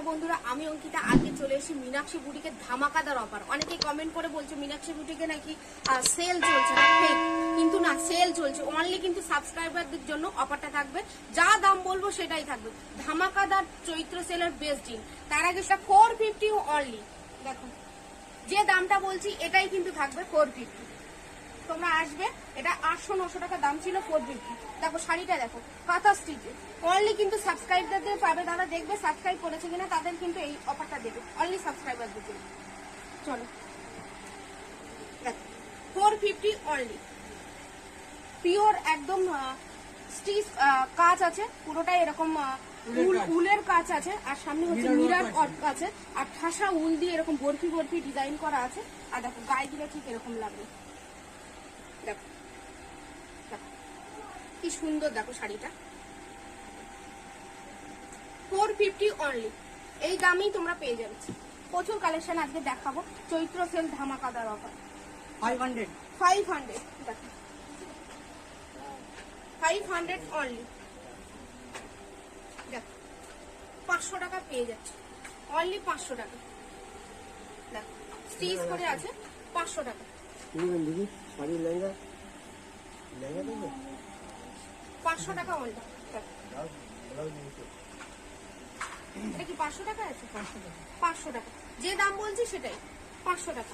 বন্ধুরা, আমি অঙ্কিতা আজকে চলে এসেছি মীনাক্ষী বুটিকের ধামাকাদার অফার। অনেকেই কমেন্ট করে বলছে মীনাক্ষী বুটিকে নাকি সেল চলছে, না ফেক, কিন্তু না, সেল চলছে। অনলি কিন্তু সাবস্ক্রাইবারদের জন্য অফারটা থাকবে, যা দাম বলবো সেটাই থাকবে। ধামাকাদার চৈত্র সেলের বেস্ট ডিল। তার আগে সেটা 450 অনলি। দেখো যে দামটা বলছি এটাই কিন্তু থাকবে 450। তোমরা আসবে, এটা 800-900 টাকা দাম ছিল, 450। দেখো শাড়িটা দেখো, কাঁথা স্টিচে। অনলি কিন্তু সাবস্ক্রাইবারদের পাবে, তারা দেখবে সাবস্ক্রাইব করেছে কিনা, তাদের কিন্তু এই অফারটা দেবে, অনলি সাবস্ক্রাইবারদের জন্য। চলো দেখো 450 অনলি, পিওর একদম স্টিচ কাজ আছে পুরোটাই, এরকম উলের কাজ আছে, আর সামনে হচ্ছে মিরার ওয়ার্ক আছে, আর ঠাসা উল দিয়ে এরকম বরফি বরফি ডিজাইন করা আছে। আর দেখো গায়ে দিলে ঠিক এরকম লাগবে, দেখো কি সুন্দর। দেখো শাড়িটা 450 অনলি, এই দামেই তোমরা পেয়ে যাবে। প্রচুর কালেকশন আজকে দেখাবো, চৈত্র সেল ধামাকাদার অফার। 500 দেখো, 500 অনলি। দেখো 500 টাকা পেয়ে যাচ্ছে, অনলি 500 টাকা। দেখো স্টিচ করে আছে, 500 টাকা। 500 টাকা অনলি। এটা কি 500 টাকা আছে? 500 টাকা, যে দাম বলছি সেটাই, 500 টাকা।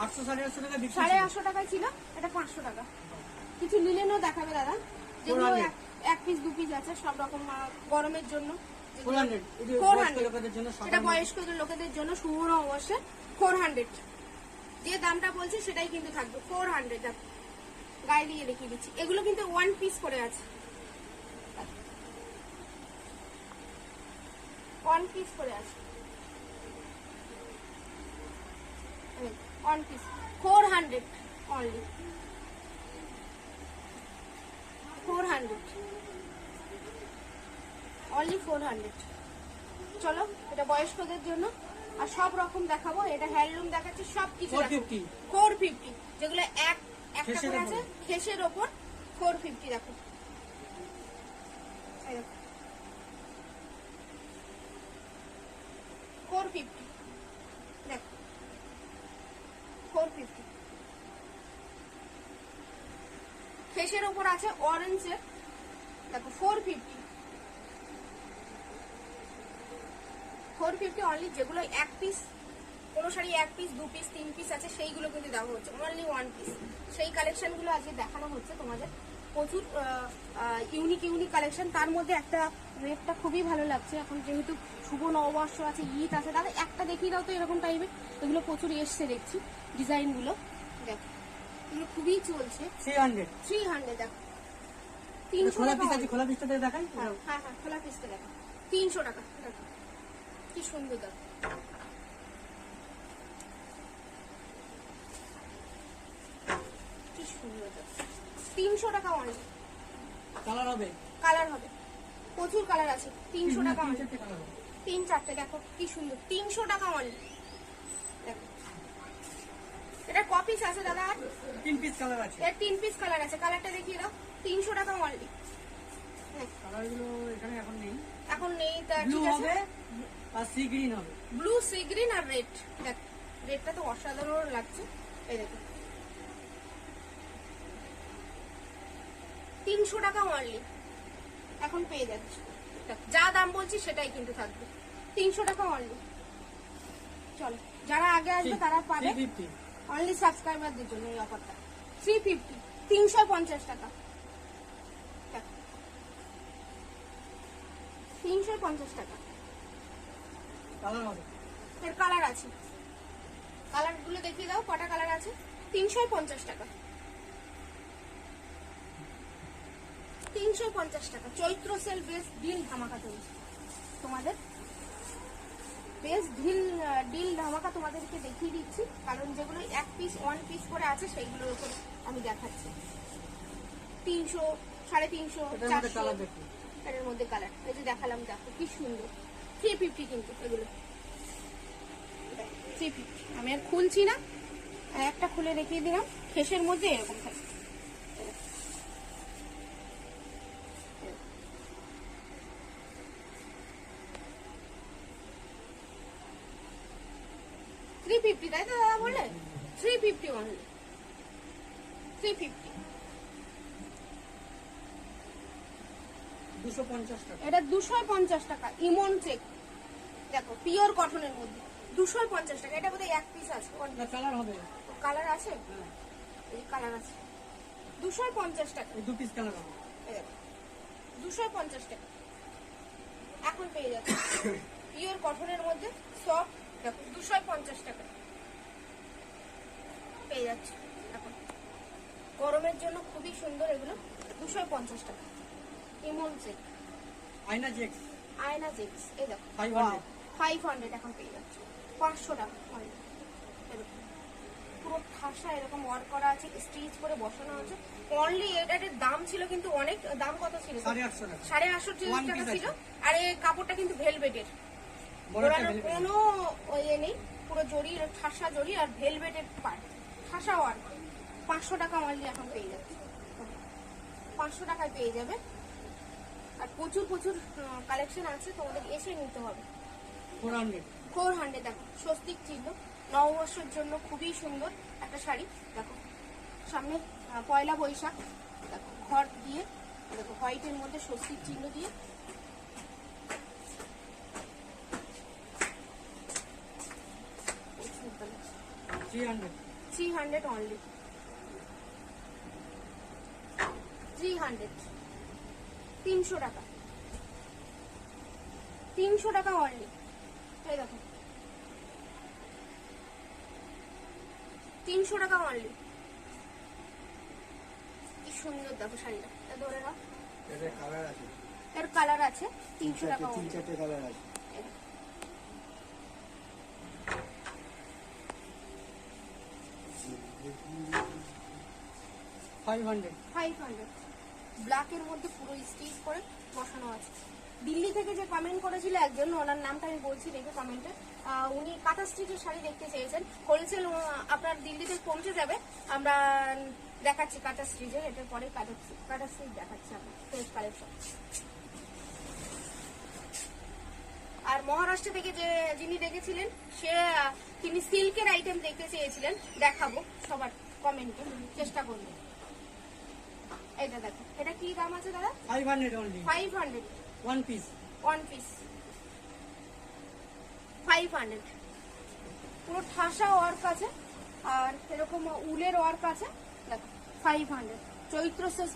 850 টাকায় ছিল, এটা 500 টাকা। কিছু লিলেনও দেখাবে দাদা, যেগুলো 1 পিস 2 পিস আছে, সব রকম গরমের জন্য। 400 এটা বয়স্ক লোকেদের জন্য, শুভ অবশ্যই 400। যে দামটা বলছি সেটাই কিন্তু থাকবে 400 টাকা। গায়ে দিয়ে দেখিয়ে দিচ্ছি, এগুলো কিন্তু 1 পিস করে আছে, 1 পিস করে আছে, 1 পিস 400 অনলি, 400 অনলি 400। চলো এটা বয়স্কদের জন্য, আর সব রকম দেখাবো। এটা হ্যান্ডলুম দেখাচ্ছি, সব কিছু 450, যেগুলো একটা করে আছে খেসের ওপর, 450। দেখো 450, দেখো 450 খেসের ওপর আছে, অরেঞ্জের। দেখো 450 অনলি। যেগুলো 1 পিস, কোনো শাড়ি 1 পিস 2 পিস 3 পিস আছে, সেইগুলো কিন্তু দেওয়া হচ্ছে অনলি 1 পিস। সেই কালেকশন গুলো আজকে দেখানো হচ্ছে তোমাদের, প্রচুর ইউনিক কালেকশন। তার মধ্যে একটা রেটটা খুবই ভালো লাগছে, এখন যেহেতু শুভ নববর্ষ আছে, ঈদ আছে, তাহলে একটা দেখিয়ে দাও তো এরকম টাইপের। এগুলো প্রচুর এসছে দেখছি ডিজাইন গুলো, দেখো এগুলো খুবই চলছে। 300 দেখো, 300 টাকা। খোলা পিসটা দেখাই, হ্যাঁ হ্যাঁ খোলা পিসটা দেখো, 300 টাকা। দেখো কি সুন্দর, দেখো কি সুন্দর, 300 টাকা অনলি। কালার হবে প্রচুর কালার আছে, 300 টাকা অনলি। 3-4টে দেখো কি সুন্দর, 300 টাকা অনলি। দেখো এটা কপিস আছে দাদা, 3 পিস কালার আছে, এর 3 পিস কালার আছে। কালারটা দেখিয়ে দাও, 300 টাকা অনলি। কালারগুলো এখানে এখন নেই, তা ঠিক আছে। আর সি গ্রিন হবে, ব্লু, সি গ্রিন আর রেড। দেখো রেডটা তো অসাধারণ লাগছে, এই দেখো 300 টাকা অনলি এখন পেয়ে যাচ্ছে। যা দাম বলছি সেটাই কিন্তু থাকবে, 300 টাকা অনলি। চলো যারা আগে আসবে তারা পাবে, অনলি সাবস্ক্রাইবারদের জন্য এই অফারটা। 350, 350 টাকা। 350 টাকা এর কালার আছে, কালার গুলো দেখিয়ে দাও, কটা কালার আছে। 350 টাকা, 350 টাকা। চৈত্র সেল বেস্ট ডিল ধামাকা চলছে তোমাদের, বেস্ট ডিল ধামাকা তোমাদেরকে দেখিয়ে দিচ্ছি, কারণ যেগুলো 1 পিস 1 পিস করে আছে সেইগুলোর উপর আমি দেখাচ্ছি। 300, 350, 400 এর মধ্যে কালার, এই যে দেখালাম, দেখো কি সুন্দর। 350 কিন্তু এগুলো 350। আমি আর খুলছি না, একটা খুলে রেখে দিলাম, খেসের মধ্যে এরকম থাকে। 350 তাই তো দাদা বলে? 350 অনলি, 350। 250 টাকা। এটা 250 টাকা। ইমন চেক দেখো, পিওর কটনের মধ্যে 250 টাকা। এটা বোধহয় এক পিস আছে, কালার হবে, কালার আছে, এই কালার আছে। 250 টাকা, 2 পিস কালার হবে। 250 টাকা এখন পেয়ে যাচ্ছে পিওর কটনের মধ্যে সফট। দেখো 250 টাকা পেয়ে যাচ্ছে এখন, গরমের জন্য খুবই সুন্দর এগুলো। 250 টাকা। ইমন চেক, আয়না জেক্স, আয়না জেক্স, এই দেখো 500 500 এখন পেয়ে যাচ্ছে। 500 টাকা only। এই দেখো, পুরো ঠাসা এরকম ওয়ার্ক করা আছে, স্টিচ করে বসানো আছে অনলি। এটার দাম ছিল কিন্তু অনেক, দাম কত ছিল? 850 টাকা, 850 টাকা ছিল। আর এই কাপড়টা কিন্তু ভেলভেটের, কোনো ইয়ে নেই, পুরো জরি, ঠাসা জরি আর ভেলভেটের পার্ট, ঠাসা ওয়ার্ক। 500 টাকা অনলি এখন পেয়ে যাচ্ছে, 500 টাকায় পেয়ে যাবে। আর প্রচুর প্রচুর কালেকশন আছে, তোমাদের এসে নিতে হবে। 400 দেখো, স্বস্তিক চিহ্ন, নববর্ষের জন্য খুবই সুন্দর একটা শাড়ি। দেখো সামনে পয়লা বৈশাখ, দেখো ঘর দিয়ে, দেখো হোয়াইটের মধ্যে স্বস্তিক চিহ্ন দিয়ে। $300 300 অনলি, 300, 300 টাকা, 300 টাকা অনলি। এই দেখো 300 টাকা অনলি, কি সুন্দর দেখো শাড়িটা। ধরে নাও, এর কালার আছে, এর কালার আছে। 300 টাকা তিন only। চারটে কালার আছে। $500 ব্ল্যাকের মধ্যে পুরো স্টিচ করে বসানো আছে। দিল্লি থেকে যে কমেন্ট করেছিল একজন, ওনার নামটা আমি বলছি দেখে কমেন্টে, উনি কাঁথা স্টিচের শাড়ি দেখতে চেয়েছেন। হোলসেল আপনার দিল্লিতে পৌঁছে যাবে, আমরা দেখাচ্ছি কাঁথা স্টিচের, এটার পরে কাঁথা স্টিচ দেখাচ্ছি আপনার ফ্রেশ কালেকশন। আর মহারাষ্ট্র থেকে যে যিনি দেখেছিলেন সে তিনি সিল্কের আইটেম দেখতে চেয়েছিলেন, দেখাবো সবার কমেন্টে, চেষ্টা করবো। এটা দেখো, এটা কি দাম আছে দাদা? 500 only, 500, 1 পিস, 1 পিস 500। পুরো ঠাসা ওয়ার্ক আছে আর এরকম উলের ওয়ার্ক আছে। দেখো 500। চৈত্র শেষ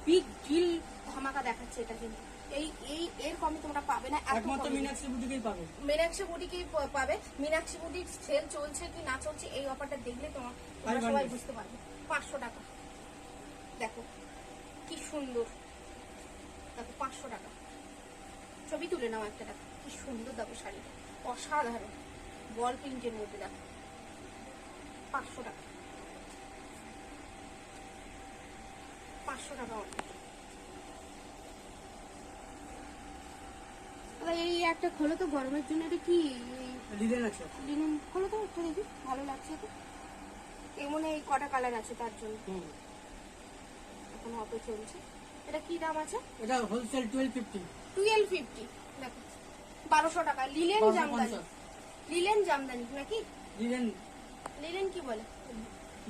বিগ ডিল ধামাকা দেখাচ্ছে এটা, কিন্তু এই এই এর কমে তোমরা পাবে না। একমাত্র মীনাক্ষী বুটিকেই পাবে, মীনাক্ষী বুটিকেই পাবে। মীনাক্ষী বুটিক সেল চলছে কি না চলছে এই অফারটা দেখলে তোমরা সবাই বুঝতে পারবে। 500 টাকা দেখো কি সুন্দর, দেখো 500 টাকা। ছবি তুলে নাও একটা, দেখো কি সুন্দর দেখো শাড়িটা, অসাধারণ বল প্রিন্টের মধ্যে। দেখো 500 টাকা, 500 টাকা অনেক। এই একটা খোলো তো, গরমের জন্য এটা কি লিনেন আছে, লিনেন খোলো তো একটু দেখি, ভালো লাগছে তো। এমন এই কটা কালার আছে তার জন্য এখন অফার চলছে। এটা কি দাম আছে? এটা হোলসেল 1250, 1250 দেখো 1200 টাকা। লিলেন জামদানি, লিলেন জামদানি নাকি লিনেন, লিলেন কি বলে,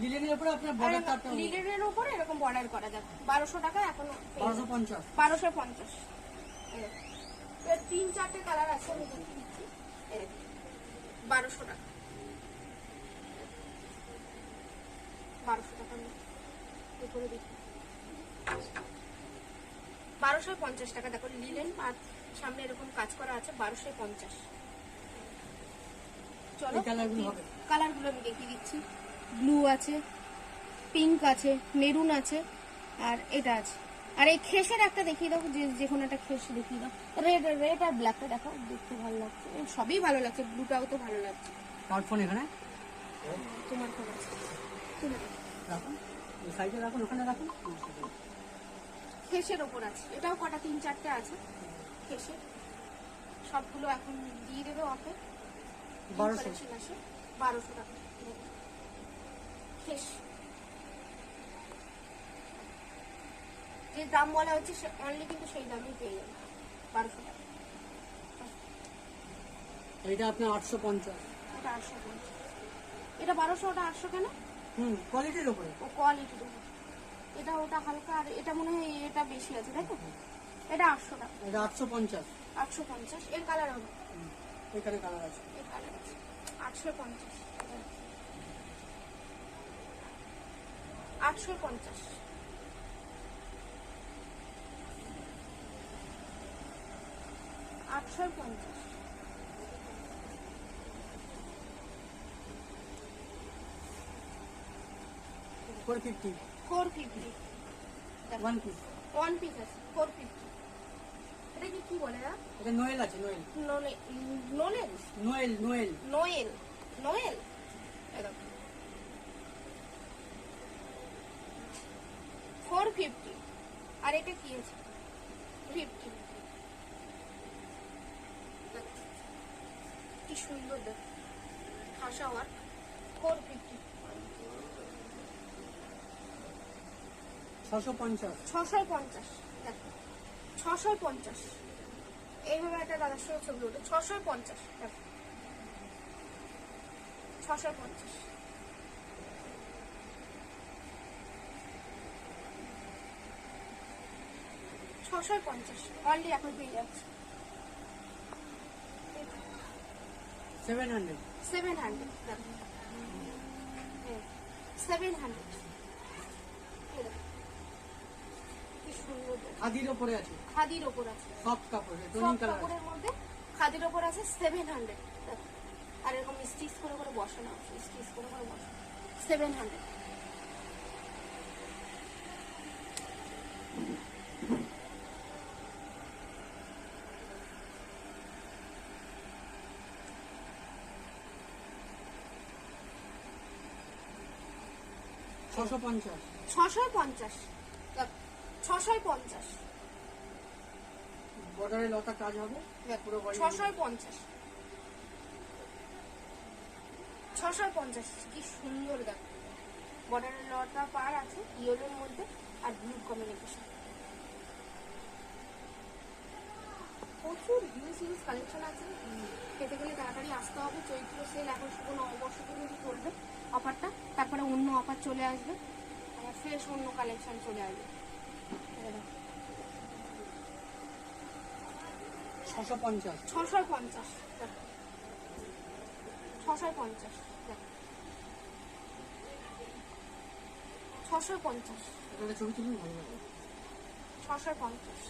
লিনেনের উপরে আপনার বর্ডারটা আপনার লিলেনের উপরে এরকম বর্ডার করা। দেখো 1200 টাকা এখন 1250, 1250। এর 3-4টে কালার আছে, আমি দেখিয়ে দিচ্ছি। 1200 টাকা, 1200 টাকা উপরে দেখি, 1250 টাকা। দেখো লিলেন আর সামনে এরকম কাজ করা আছে, 1250। চলো কালার গুলো আমি দেখিয়ে দিচ্ছি। ব্লু আছে, পিঙ্ক আছে, মেরুন আছে, আর এটা আছে। আর এই খেসের একটা দেখিয়ে দাও, যে কোনো একটা খেস দেখিয়ে দাও। রেড আর ব্ল্যাকটা দেখো, দেখতে ভালো লাগছে, সবই ভালো লাগছে, ব্লুটাও তো ভালো লাগছে। কার ফোন এখানে তোমার ফোন আছে, তুলে দাও। রাখুন, এই সাইডে রাখুন, ওখানে রাখুন। খেসের ওপর আছে, এটাও কটা 3-4টে আছে খেসের, সবগুলো এখন দিয়ে দেবে অফে। 1200 আছে, 1200 টাকা খেস। যে দাম বলা হচ্ছে অনলি কিন্তু সেই দামই পেয়ে যাবে, 1200 টাকা। এইটা আপনার 850, এটা 850, এটা 1200, ওটা 800 কেন? কোয়ালিটির উপরে। ও কোয়ালিটির উপর, এটা ওটা হালকা, আর এটা মনে হয় এটা বেশি আছে, তাই তো? এটা 800 টাকা। এটা 850। 850 এর কালার হবে, এখানে কালার আছে। এর কালার আছে 850, 850, 850, 450। 450, ওয়ান পিস। ওয়ান পিস আছে 450। এটা কি বলে না? এটা নোয়েল আছে, Noel. নোলেন, Noel, Noel. Noel, Noel, একদম 450। আর এটা কি আছে? 50। কি সুন্দর দেখ, হাসা ওয়ার্ক, 450, 650। 650, দেখো 650। এইভাবে একটা দাদার সঙ্গে ছবি ওঠে, 650, দেখো 650। অনলি এখন পেয়ে যাচ্ছে 700। 700, দেখো 700, কি সুন্দর দেখ। খাদির উপরে আছে, খাদির ওপর আছে, সফট কাপড়, সব টোনিং কালার আছে। কাপড়ের মধ্যে খাদির ওপর আছে 700, দেখো। আর এরকম স্টিচ করে করে বসানো আছে, স্টিচ করে করে বসানো 700। ছশো পঞ্চাশ। 650, দেখো 650, বর্ডারে লতা কাজ হবে পুরো বডি। 650, 650, কি সুন্দর দেখো। বর্ডারের লতা পার আছে ইয়েলোর মধ্যে আর ব্লু কম্বিনেশন। প্রচুর হিউজ কালেকশন আছে, পেতে গেলে তাড়াতাড়ি আসতে হবে। চৈত্র সেল এখন শুধু নববর্ষ পর্যন্ত চলবে অফারটা, তারপরে অন্য অফার চলে আসবে, ফ্রেশ অন্য কালেকশন চলে আসবে। 650। 650, দেখো 650, দেখো 650, এটা ছবি তুলুন, ভালো লাগবে। 650,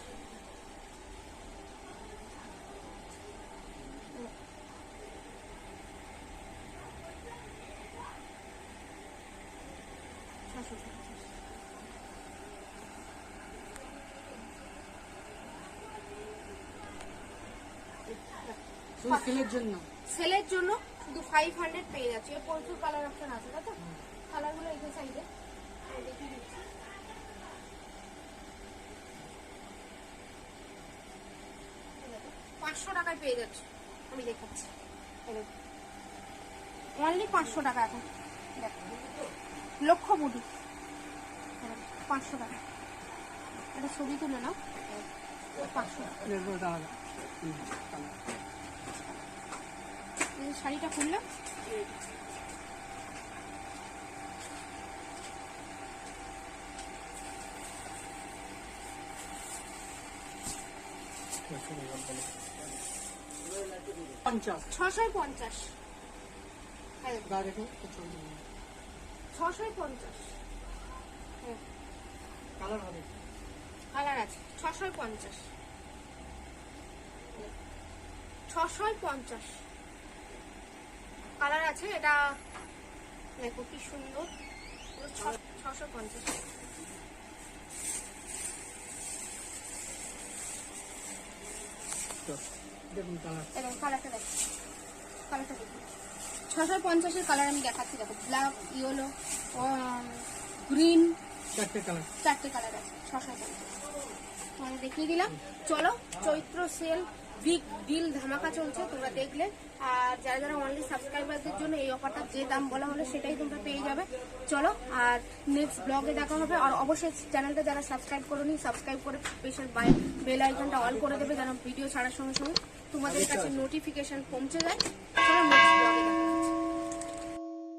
শুধু সেলের জন্য। সেলের জন্য শুধু 500 পেয়ে যাচ্ছে। এর প্রচুর কালার অপশন আছে, তাই তো? কালারগুলো এই সাইডে দেখিয়ে দিচ্ছি। 500 টাকায় পেয়ে যাচ্ছে, আমি দেখাচ্ছি। অনলি 500 টাকা এখন, দেখো লক্ষ্য বুটি 500 টাকা। এটা ছবি তুলে নাও, 500 টাকা। এই শাড়িটা খুললাম, পঞ্চাশ। 650, দা দেখো তো ছবি তুলুন। 650, কালার হবে। কালার আছে 650, 650 কালার আছে। এটা দেখো কি সুন্দর, 650। দেখুন কালার। দেখো কালারটা দেখো, কালারটা দেখো 650-এর কালার আমি দেখাচ্ছি। দেখো ব্ল্যাক, ইয়েলো, গ্রিন, চারটে কালার। চারটে কালার আছে 650। তোমাকে দেখিয়ে দিলাম। চলো, চৈত্র সেল বিগ ডিল ধামাকা চলছে, তোমরা দেখলে। আর যারা যারা অনলি সাবস্ক্রাইবারদের জন্য এই অফারটা যে দাম বলা হলো সেটাই তোমরা পেয়ে যাবে। চলো, আর নেক্সট ব্লগে দেখা হবে। আর অবশ্যই চ্যানেলটা যারা সাবস্ক্রাইব করোনি, সাবস্ক্রাইব করে স্পেশাল বেল আইকনটা অল করে দেবে, যেন ভিডিও ছাড়ার সঙ্গে সঙ্গে তোমাদের কাছে নোটিফিকেশন পৌঁছে যায়। চলো